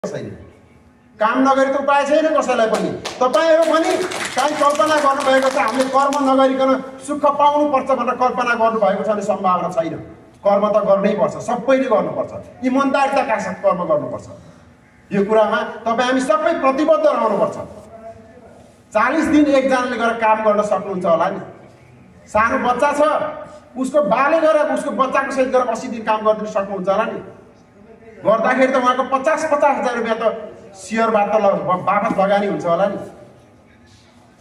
छैन। काम नगरी त उपाय छैन कसैलाई पनि। तपाईहरु पनि कहीं कल्पना गर्नुभएको छ हामीले कर्म नगरिकन सुख पाउनुपर्छ भनेर कल्पना गर्नुभएको छ भने सम्भावना छैन। कर्म त गर्नै पर्छ, सबैले गर्नुपर्छ, इमानदारीका साथ कर्म गर्नुपर्छ। यो कुरामा तपाई हामी सबै प्रतिबद्ध रहनुपर्छ। 40 दिन एकजनाले गएर काम गर्न सक्नुहुन्छ होला नि। सानो बच्चा छ उसको बाले गएर उसको बच्चाको सहित गएर 80 दिन काम गर्न सक्नुहुन्छ होला नि। गर्दाखेरि त उहाँको 50-50 हजार रुपैयाँ त शेयरबाट बापत लगानी हुन्छ होला नि।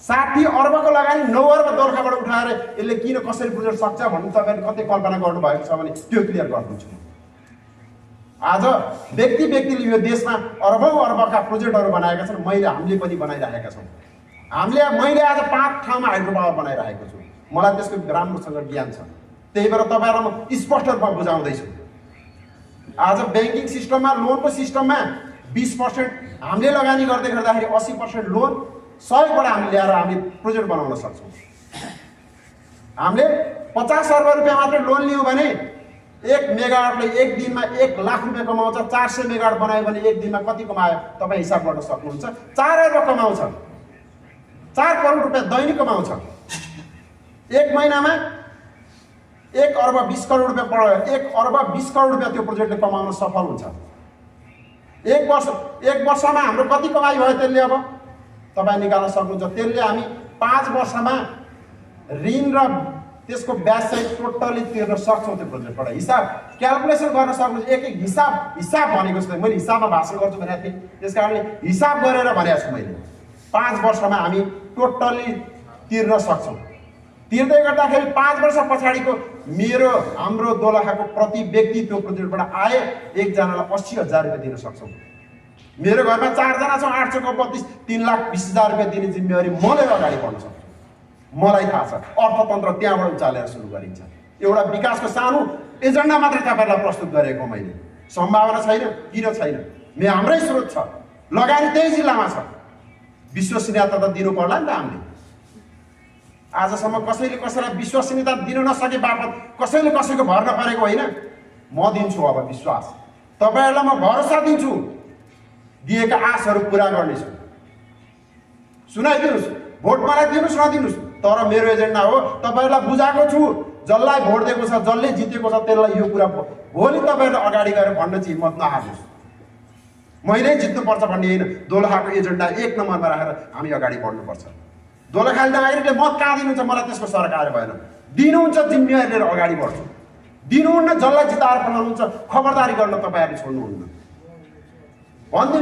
60 अर्बको लगानी 9 अर्ब दोलखाबाट उठाएर यसले किन कसरी बुझ्न सक्छ भन्ने तपाईले कतै कल्पना गर्नुभएको छ भने त्यो क्लियर गर्नुहुन्छ। आज व्यक्तिले यो देशमा अर्बौं अर्बका प्रोजेक्टहरू बनाएका छन्। हामीले पनि बनाइरहेका छौं। मैले आज 5 ठाउँमा हाइड्रो पावर बनाइरहेको छु। मलाई त्यसको राम्रोसँग ज्ञान छ। त्यही भएर तपाईहरुलाई म स्पष्ट रूपमा बुझाउँदै छु। आज बैंकिङ सिस्टममा लोनको सिस्टममा 20% हामीले लगानी गर्दै गर्दाखेरि 80% लोन सहयोगबाट हामी ल्याएर हामी प्रोजेक्ट बनाउन सक्छौं। हामीले 50 अर्ब रुपैयाँ मात्र लोन लियौं भने 1 मेगावाटले एक दिनमा 1 लाख रुपैयाँ कमाउँछ। 400 मेगावाट बनायो भने एक दिनमा कति कमायो तपाई हिसाब गर्न सक्नुहुन्छ। 4 अर्ब कमाउँछ। 4 करोड रुपैयाँ दैनिक कमाउँछ। एक महिनामा 1 अर्ब 20 करोड रुपैयाँ पढ्यो। 1 अर्ब 20 करोड रुपैयाँ त्यो प्रोजेक्टले कमाउन सफल हुन्छ। एक वर्षमा हाम्रो कति कमाइ भयो त्यसले अब तपाई निकाल्न सक्नुहुन्छ। त्यसले हामी 5 वर्षमा ऋण र त्यसको ब्याज सहित टोटली तिर्न सक्छौं। त्यो प्रोजेक्टबाट हिसाब क्याल्कुलेसन गर्न सक्नुहुन्छ। एक हिसाब भनेको छु। मैले हिसाबमा भाषण गर्छु भनेको थिएँ, त्यसकारणले हिसाब गरेर भनेको छु मैले। 5 वर्षमा हामी टोटली तिर्न सक्छौं। तिर्दै गर्दाखेरि 5 वर्ष पछाडिको हाम्रो दोलखाको प्रति व्यक्ति त्यो प्रोजेक्टबाट आए एकजनालाई 80,000 रुपैयाँ दिन सक्छौं। मेरो घरमा 4 जना छौं, 8 चौको 32, 3,20,000 रुपैयाँ दिने जिम्मेवारी मैले अगाडि बढ्न सक्छु। मलाई थाहा छ अर्थतन्त्र त्यहाँबाट उचालेर सुरु गरिन्छ। एउटा विकासको सानो एजेन्डा मात्र तपाईहरुलाई प्रस्तुत गरेको मैले। सम्भावना छैन किन छैन? हाम्रै स्रोत छ, लगानी त्यही जिल्लामा छ। विश्वसनीयता त दिनु पर्ला नि त हामीले। आजसम्म कसैले कसैलाई विश्वसनीयता दिन नसके बापत कसैले कसैको भर नपरेको होइन। म दिन्छु अब विश्वास। तपाईहरुलाई म भरोसा दिन्छु। दिएका आशहरू पूरा गर्नेछु। सुनाइदिनुस्, भोट मलाई दिनुस् नदिनुस्, तर मेरो एजेन्डा हो। तपाईहरुलाई बुझाएको छु, जसलाई भोट दिएको छ, जसले जितेको छ त्यसलाई यो कुरा भोलि तपाईहरुले अगाडि गएर भन्न चाहिँ हिम्मत नहार्नुस्। मैले जित्नुपर्छ भन्ने होइन। दोलखाको एजेन्डा 1 नम्बरमा राखेर हामी अगाडि बढ्नुपर्छ। दोलखाले नागरिकले मत कहाँ दिनुहुन्छ मलाई त्यसको सरकार भएन। दिनुहुन्छ जिम्मेवारी लिएर अगाडि बढ्छु। दिनुहुन्न जसलाई जिताएर पठाउनुहुन्छ खबरदारी गर्न तपाईहरुले छोड्नुहुन्न।